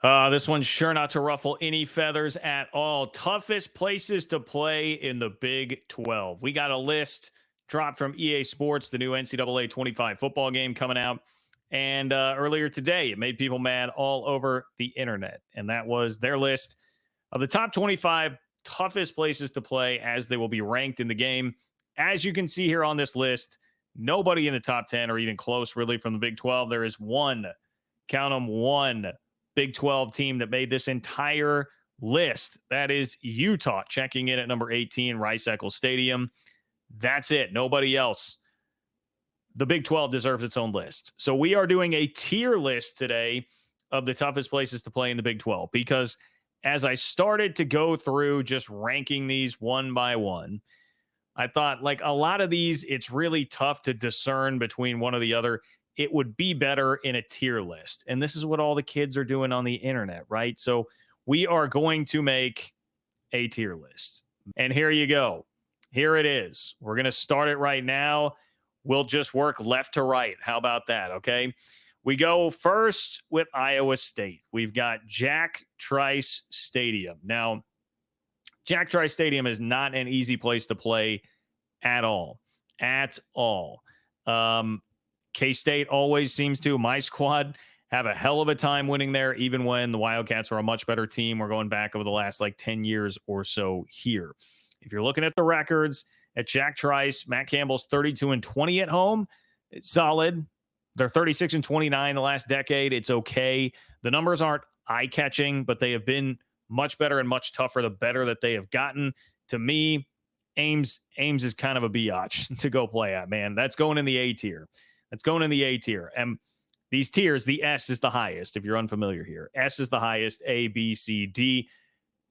This one's sure not to ruffle any feathers at all. Toughest places to play in the Big 12. We got a list dropped from EA Sports, the new NCAA 25 football game coming out. And earlier today, it made people mad all over the internet. And that was their list of the top 25 toughest places to play as they will be ranked in the game. As you can see here on this list, nobody in the top 10 or even close, really, from the Big 12. There is one, count them, one Big 12 team that made this entire list. That is Utah, checking in at number 18, Rice-Eccles Stadium. That's it. Nobody else. The Big 12 deserves its own list. So we are doing a tier list today of the toughest places to play in the Big 12 because as I started to go through just ranking these one by one, I thought like a lot of these, it's really tough to discern between one or the other. It would be better in a tier list. And this is what all the kids are doing on the internet, right? So we are going to make a tier list. And here you go. Here it is. We're going to start it right now. We'll just work left to right. How about that? Okay. We go first with Iowa State. We've got Jack Trice Stadium. Now, Jack Trice Stadium is not an easy place to play at all. At all. K-State always seems to, my squad, have a hell of a time winning there, even when the Wildcats are a much better team. We're going back over the last 10 years or so here. If you're looking at the records at Jack Trice, Matt Campbell's 32-20 at home. It's solid. They're 36-29 the last decade. It's okay. The numbers aren't eye-catching, but they have been much better and much tougher the better that they have gotten. To me, Ames is kind of a biatch to go play at, man. That's going in the A tier. That's going in the A tier. And these tiers, the S is the highest, if you're unfamiliar here. S is the highest, A, B, C, D.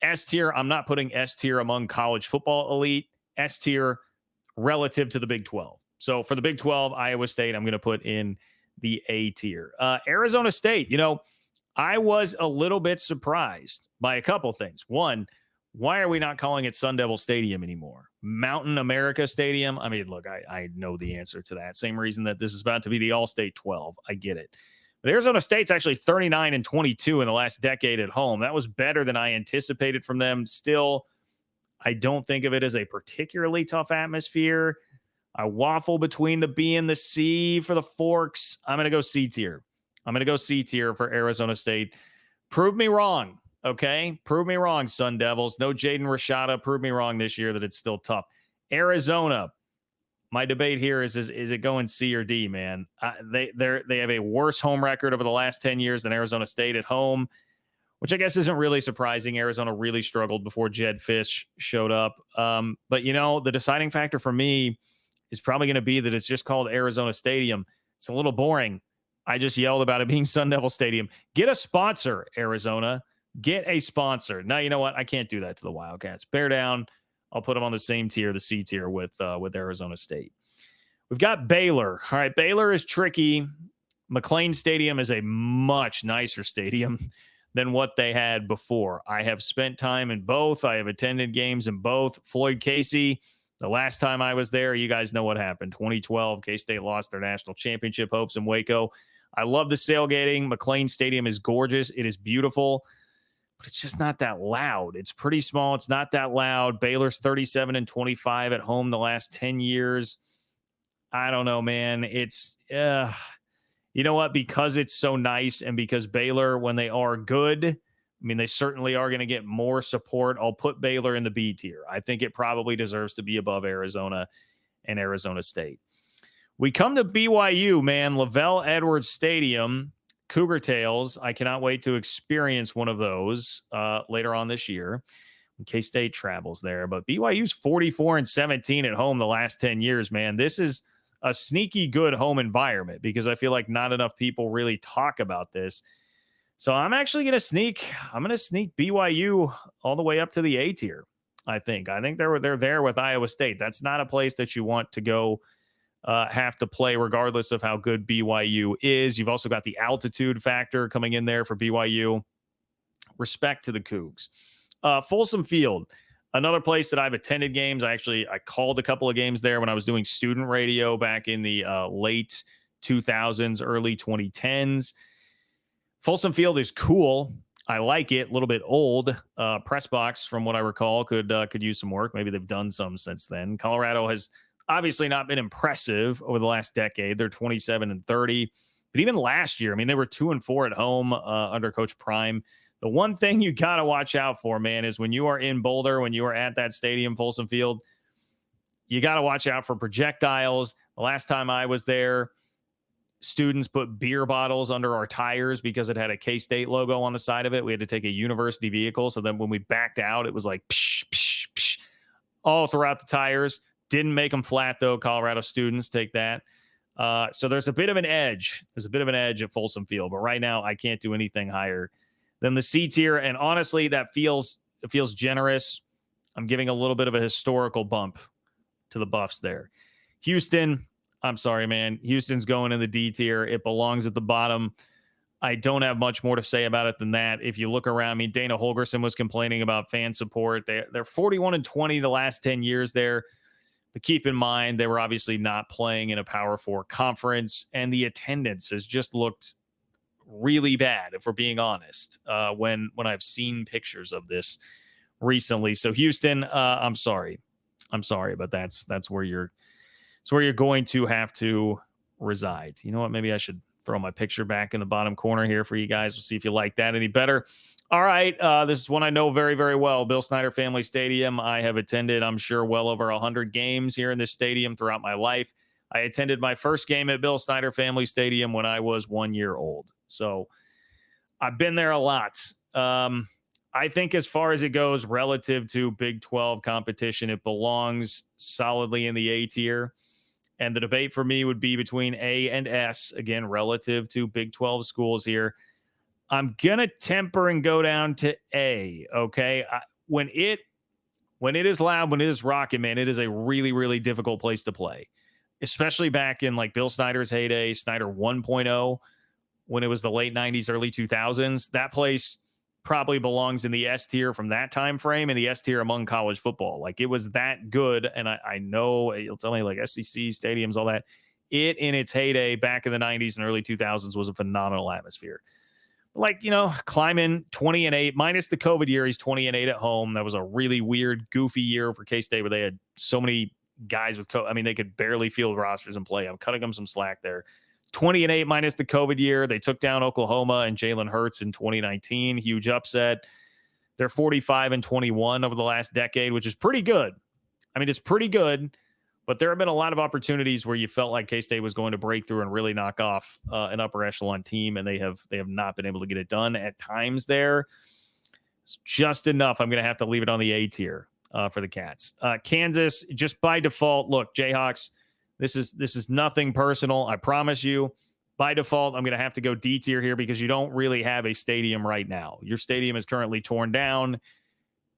S tier, I'm not putting S tier among college football elite. S tier relative to the Big 12. So for the Big 12, Iowa State, I'm going to put in the A tier. Arizona State, I was a little bit surprised by a couple things. One, why are we not calling it Sun Devil Stadium anymore? Mountain America Stadium? I mean, look, I know the answer to that. Same reason that this is about to be the All-State 12. I get it. But Arizona State's actually 39-22 in the last decade at home. That was better than I anticipated from them. Still, I don't think of it as a particularly tough atmosphere. I waffle between the B and the C for the Forks. I'm going to go C tier. I'm going to go C tier for Arizona State. Prove me wrong. Okay, prove me wrong, Sun Devils. No Jaden Rashada. Prove me wrong this year that it's still tough. Arizona. My debate here is it going C or D, man? They have a worse home record over the last 10 years than Arizona State at home, which I guess isn't really surprising. Arizona really struggled before Jed Fish showed up. But, the deciding factor for me is probably going to be that it's just called Arizona Stadium. It's a little boring. I just yelled about it being Sun Devil Stadium. Get a sponsor, Arizona. Get a sponsor. Now, you know what? I can't do that to the Wildcats. Bear down. I'll put them on the same tier, the C tier with Arizona State. We've got Baylor. All right, Baylor is tricky. McLean Stadium is a much nicer stadium than what they had before. I have spent time in both. I have attended games in both. Floyd Casey, the last time I was there, you guys know what happened. 2012, K-State lost their national championship hopes in Waco. I love the sailgating. McLean Stadium is gorgeous. It is beautiful. But it's just not that loud. It's pretty small. It's not that loud. Baylor's 37-25 at home the last 10 years. I don't know, man. It's, you know what? Because it's so nice and because Baylor, when they are good, I mean, they certainly are going to get more support. I'll put Baylor in the B tier. I think it probably deserves to be above Arizona and Arizona State. We come to BYU, man. Lavelle Edwards Stadium. Cougar Tails. I cannot wait to experience one of those later on this year when K-State travels there. But BYU's 44-17 at home the last 10 years, man. This is a sneaky good home environment because I feel like not enough people really talk about this. So I'm actually going to sneak BYU all the way up to the A tier, I think. I think they're there with Iowa State. That's not a place that you want to go have to play regardless of how good BYU is. You've also got the altitude factor coming in there for BYU. Respect to the Cougs. Folsom Field, another place that I've attended games. I called a couple of games there when I was doing student radio back in the late 2000s, early 2010s. Folsom Field is cool. I like it. A little bit old. Press box, from what I recall, could use some work. Maybe they've done some since then. Colorado has obviously not been impressive over the last decade. They're 27-30, but even last year, I mean, they were 2-4 at home under Coach Prime. The one thing you got to watch out for, man, is when you are in Boulder, when you are at that stadium, Folsom Field, you got to watch out for projectiles. The last time I was there, students put beer bottles under our tires because it had a K-State logo on the side of it. We had to take a university vehicle. So then when we backed out, it was like psh, psh, psh, all throughout the tires. Didn't make them flat, though. Colorado students take that. So there's a bit of an edge. There's a bit of an edge at Folsom Field. But right now, I can't do anything higher than the C tier. And honestly, it feels generous. I'm giving a little bit of a historical bump to the Buffs there. Houston, I'm sorry, man. Houston's going in the D tier. It belongs at the bottom. I don't have much more to say about it than that. If you look around, I mean, Dana Holgerson was complaining about fan support. They're 41-20 the last 10 years there. But keep in mind, they were obviously not playing in a Power 4 conference, and the attendance has just looked really bad, if we're being honest, when I've seen pictures of this recently. So Houston, I'm sorry, but that's where you're going to have to reside. You know what? Maybe I should throw my picture back in the bottom corner here for you guys. We'll see if you like that any better. All right. This is one I know very, very well. Bill Snyder Family Stadium. I have attended, I'm sure, well over 100 games here in this stadium throughout my life. I attended my first game at Bill Snyder Family Stadium when I was 1 year old. So I've been there a lot. I think as far as it goes relative to Big 12 competition, it belongs solidly in the A tier. And the debate for me would be between A and S, again, relative to Big 12 schools here. I'm going to temper and go down to A, okay? When it is loud, when it is rocking, man, it is a really, really difficult place to play, especially back in like Bill Snyder's heyday, Snyder 1.0, when it was the late 90s, early 2000s. That place probably belongs in the S tier from that time frame, and the S tier among college football. Like, it was that good. And I know you'll tell me like SEC stadiums, all that. It in its heyday back in the 90s and early 2000s was a phenomenal atmosphere. Like, you know, climbing 20-8 minus the COVID year. He's 20-8 at home. That was a really weird, goofy year for K-State where they had so many guys with COVID. I mean, they could barely field rosters and play. I'm cutting them some slack there. 20-8 minus the COVID year. They took down Oklahoma and Jalen Hurts in 2019. Huge upset. They're 45-21 over the last decade, which is pretty good. I mean, it's pretty good, but there have been a lot of opportunities where you felt like K-State was going to break through and really knock off an upper echelon team, and they have not been able to get it done at times there. It's just enough. I'm going to have to leave it on the A tier for the Cats. Kansas, just by default, look, Jayhawks, this is nothing personal. I promise you. By default, I'm going to have to go D tier here because you don't really have a stadium right now. Your stadium is currently torn down.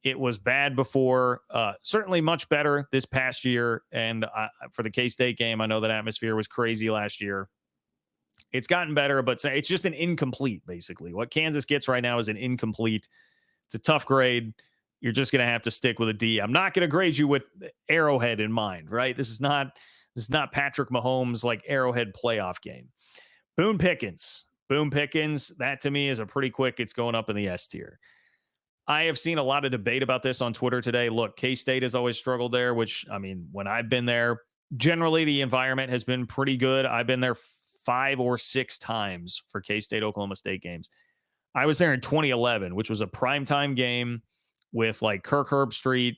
It was bad before, certainly much better this past year. And for the K-State game, I know that atmosphere was crazy last year. It's gotten better, but it's just an incomplete, basically. What Kansas gets right now is an incomplete. It's a tough grade. You're just going to have to stick with a D. I'm not going to grade you with Arrowhead in mind, right? This is not Patrick Mahomes' like Arrowhead playoff game. Boone Pickens, that to me is a pretty quick, it's going up in the S tier. I have seen a lot of debate about this on Twitter today. Look, K-State has always struggled there, which, I mean, when I've been there, generally the environment has been pretty good. I've been there 5 or 6 times for K-State Oklahoma State games. I was there in 2011, which was a primetime game with like Kirk Herbstreit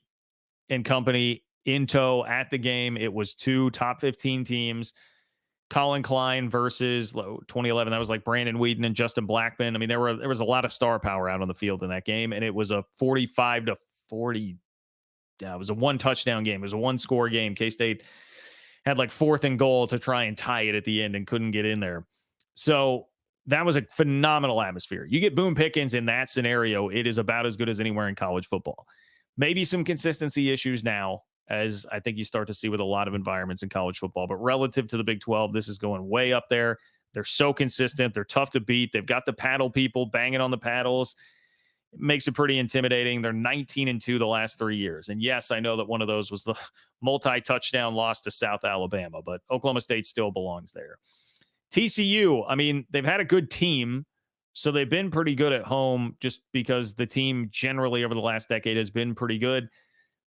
and company in tow at the game. It was 2 top 15 teams. Colin Klein versus 2011. That was like Brandon Whedon and Justin Blackman. I mean, there was a lot of star power out on the field in that game, and it was a 45-40. Yeah, it was a 1 touchdown game. It was a 1 score game. K-State had like 4th and goal to try and tie it at the end and couldn't get in there. So that was a phenomenal atmosphere. You get Boone Pickens in that scenario, it is about as good as anywhere in college football. Maybe some consistency issues now, as I think you start to see with a lot of environments in college football. But relative to the Big 12, this is going way up there. They're so consistent. They're tough to beat. They've got the paddle people banging on the paddles. It makes it pretty intimidating. They're 19-2 the last 3 years. And yes, I know that one of those was the multi-touchdown loss to South Alabama, but Oklahoma State still belongs there. TCU, I mean, they've had a good team, So they've been pretty good at home just because the team generally over the last decade has been pretty good.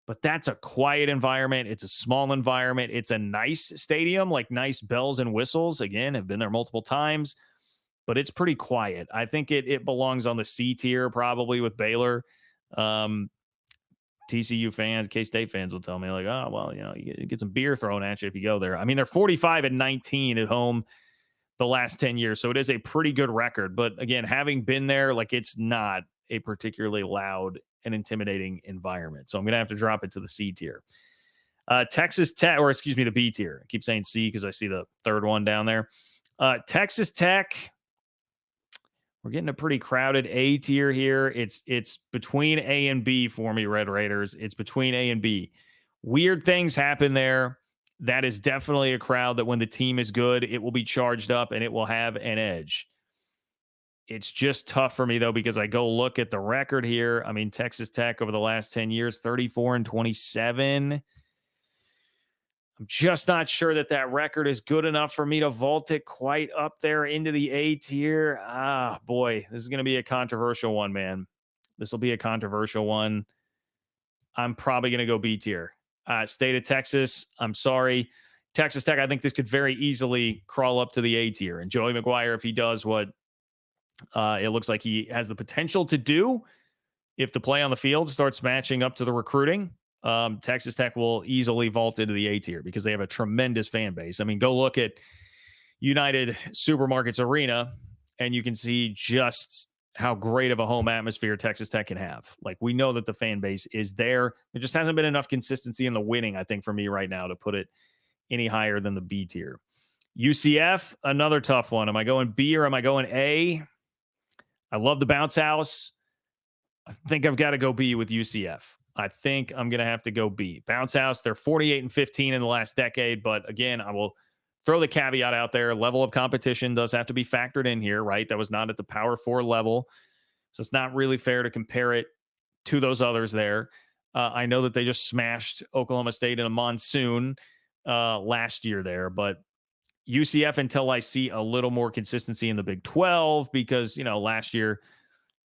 But that's a quiet environment. It's a small environment. It's a nice stadium, like nice bells and whistles. Again, have been there multiple times, but it's pretty quiet. I think it belongs on the C tier probably with Baylor. Um, TCU fans, K-State fans will tell me like, oh, well, you get some beer thrown at you if you go there. I mean, they're 45-19 at home the last 10 years. So it is a pretty good record. But again, having been there, like it's not a particularly loud and intimidating environment. So I'm going to have to drop it to the C tier. Texas Tech, or excuse me, the B tier. I keep saying C because I see the third one down there. Texas Tech, we're getting a pretty crowded A tier here. It's between A and B for me, Red Raiders. It's between A and B. Weird things happen there. That is definitely a crowd that when the team is good, it will be charged up and it will have an edge. It's just tough for me, though, because I go look at the record here. I mean, Texas Tech over the last 10 years, 34-27. I'm just not sure that record is good enough for me to vault it quite up there into the A tier. Ah, boy, this is going to be a controversial one, man. This will be a controversial one. I'm probably going to go B tier. State of Texas, I'm sorry. Texas Tech, I think this could very easily crawl up to the A tier. And Joey McGuire, if he does what it looks like he has the potential to do, if the play on the field starts matching up to the recruiting, Texas Tech will easily vault into the A tier because they have a tremendous fan base. I mean, go look at United Supermarkets Arena and you can see just how great of a home atmosphere Texas Tech can have. Like, we know that the fan base is there. There just hasn't been enough consistency in the winning, I think, for me right now to put it any higher than the B tier. UCF, another tough one. Am I going B or am I going A? I love the bounce house. I think I've got to go B with UCF. I think I'm going to have to go B. Bounce house, they're 48-15 in the last decade. But again, I will throw the caveat out there. Level of competition does have to be factored in here, right? That was not at the Power 4 level. So it's not really fair to compare it to those others there. I know that they just smashed Oklahoma State in a monsoon last year there, but UCF until I see a little more consistency in the Big 12 because, last year,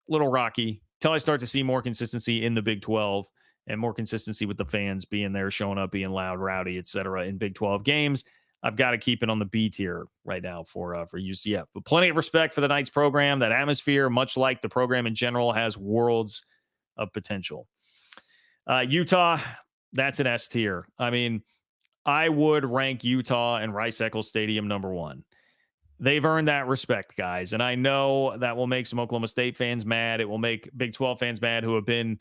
a little rocky. Until I start to see more consistency in the Big 12 and more consistency with the fans being there, showing up, being loud, rowdy, etc. in Big 12 games, I've got to keep it on the B tier right now for UCF. But plenty of respect for the Knights program. That atmosphere, much like the program in general, has worlds of potential. Utah, that's an S tier. I mean, I would rank Utah and Rice-Eccles Stadium number one. They've earned that respect, guys. And I know that will make some Oklahoma State fans mad. It will make Big 12 fans mad who have been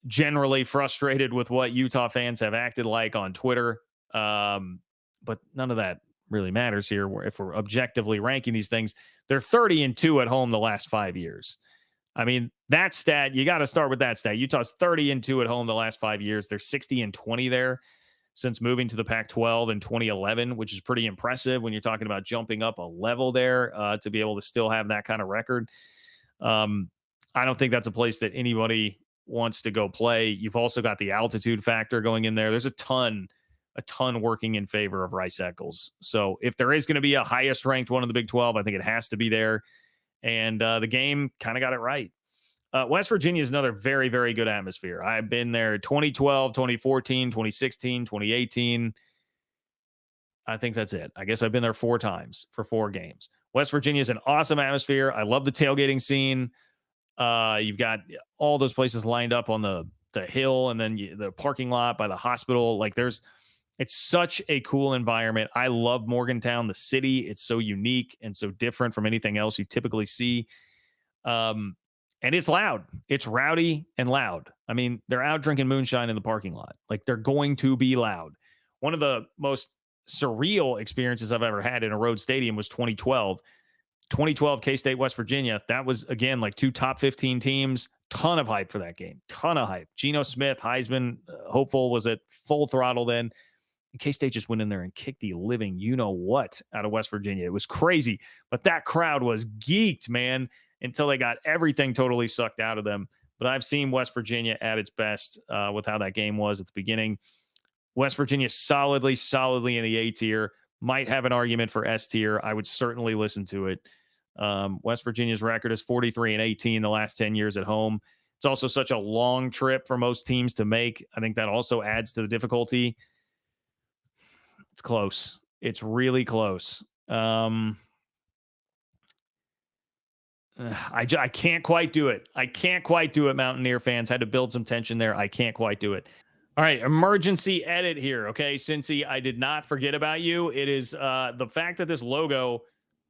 generally frustrated with what Utah fans have acted like on Twitter. But none of that really matters here. If we're objectively ranking these things, they're 30-2 at home the last 5 years. I mean, that stat, you got to start with that stat. Utah's 30-2 at home the last 5 years. They're 60-20 there since moving to the Pac-12 in 2011, which is pretty impressive when you're talking about jumping up a level there to be able to still have that kind of record. I don't think that's a place that anybody wants to go play. You've also got the altitude factor going in there. There's a ton working in favor of Rice-Eccles. So if there is going to be a highest ranked one in the Big 12, I think it has to be there. And the game kind of got it right. West Virginia is another very, very good atmosphere. I've been there 2012, 2014, 2016, 2018. I think that's it. I guess I've been there 4 times for 4 games. West Virginia is an awesome atmosphere. I love the tailgating scene. You've got all those places lined up on the hill and then the parking lot by the hospital. Like it's such a cool environment. I love Morgantown, the city. It's so unique and so different from anything else you typically see. And it's loud. It's rowdy and loud. I mean, they're out drinking moonshine in the parking lot. Like, they're going to be loud. One of the most surreal experiences I've ever had in a road stadium was 2012. 2012 K-State, West Virginia. That was, again, like 2 top 15 teams. Ton of hype for that game. Ton of hype. Geno Smith, Heisman, hopeful, was at full throttle then. K-State just went in there and kicked the living you-know-what out of West Virginia. It was crazy. But that crowd was geeked, man, until they got everything totally sucked out of them. But I've seen West Virginia at its best with how that game was at the beginning. West Virginia solidly in the A tier. Might have an argument for S tier. I would certainly listen to it. West Virginia's record is 43-18 the last 10 years at home. It's also such a long trip for most teams to make. I think that also adds to the difficulty. It's close. It's really close. I can't quite do it. I can't quite do it, Mountaineer fans. Had to build some tension there. I can't quite do it. All right, emergency edit here. Okay, Cincy, I did not forget about you. It is the fact that this logo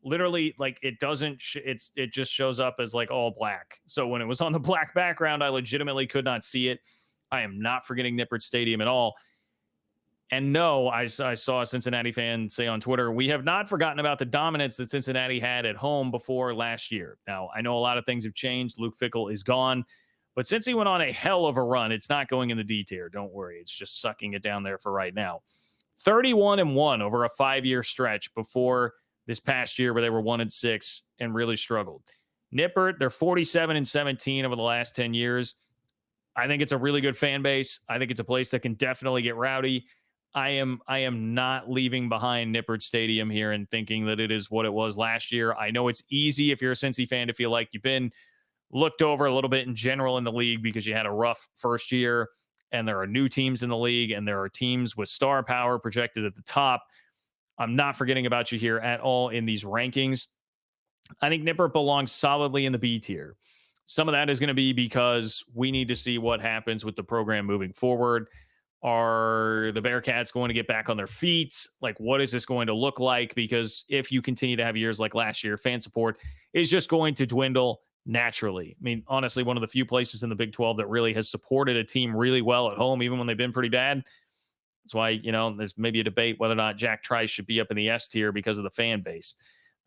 literally, like, it doesn't it just shows up as like all black. So when it was on the black background, I legitimately could not see it. I am not forgetting Nippert Stadium at all. And no, I saw a Cincinnati fan say on Twitter, we have not forgotten about the dominance that Cincinnati had at home before last year. Now, I know a lot of things have changed. Luke Fickell is gone. But since he went on a hell of a run, it's not going in the D tier. Don't worry. It's just sucking it down there for right now. 31-1 over a 5-year stretch before this past year where they were 1-6 and really struggled. Nippert, they're 47-17 over the last 10 years. I think it's a really good fan base. I think it's a place that can definitely get rowdy. I am not leaving behind Nippert Stadium here and thinking that it is what it was last year. I know it's easy if you're a Cincy fan to feel like you've been looked over a little bit in general in the league because you had a rough first year and there are new teams in the league and there are teams with star power projected at the top. I'm not forgetting about you here at all in these rankings. I think Nippert belongs solidly in the B tier. Some of that is going to be because we need to see what happens with the program moving forward. Are the Bearcats going to get back on their feet? Like, what is this going to look like? Because if you continue to have years like last year, fan support is just going to dwindle naturally. I mean, honestly, one of the few places in the Big 12 that really has supported a team really well at home, even when they've been pretty bad. That's why, there's maybe a debate whether or not Jack Trice should be up in the S tier because of the fan base.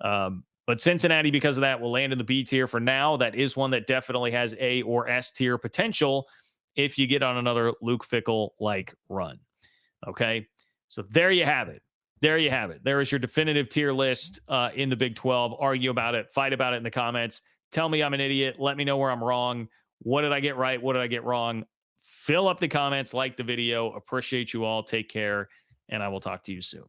But Cincinnati, because of that, will land in the B tier for now. That is one that definitely has A or S tier potential if you get on another Luke Fickell-like run. Okay? So there you have it. There you have it. There is your definitive tier list in the Big 12. Argue about it. Fight about it in the comments. Tell me I'm an idiot. Let me know where I'm wrong. What did I get right? What did I get wrong? Fill up the comments. Like the video. Appreciate you all. Take care. And I will talk to you soon.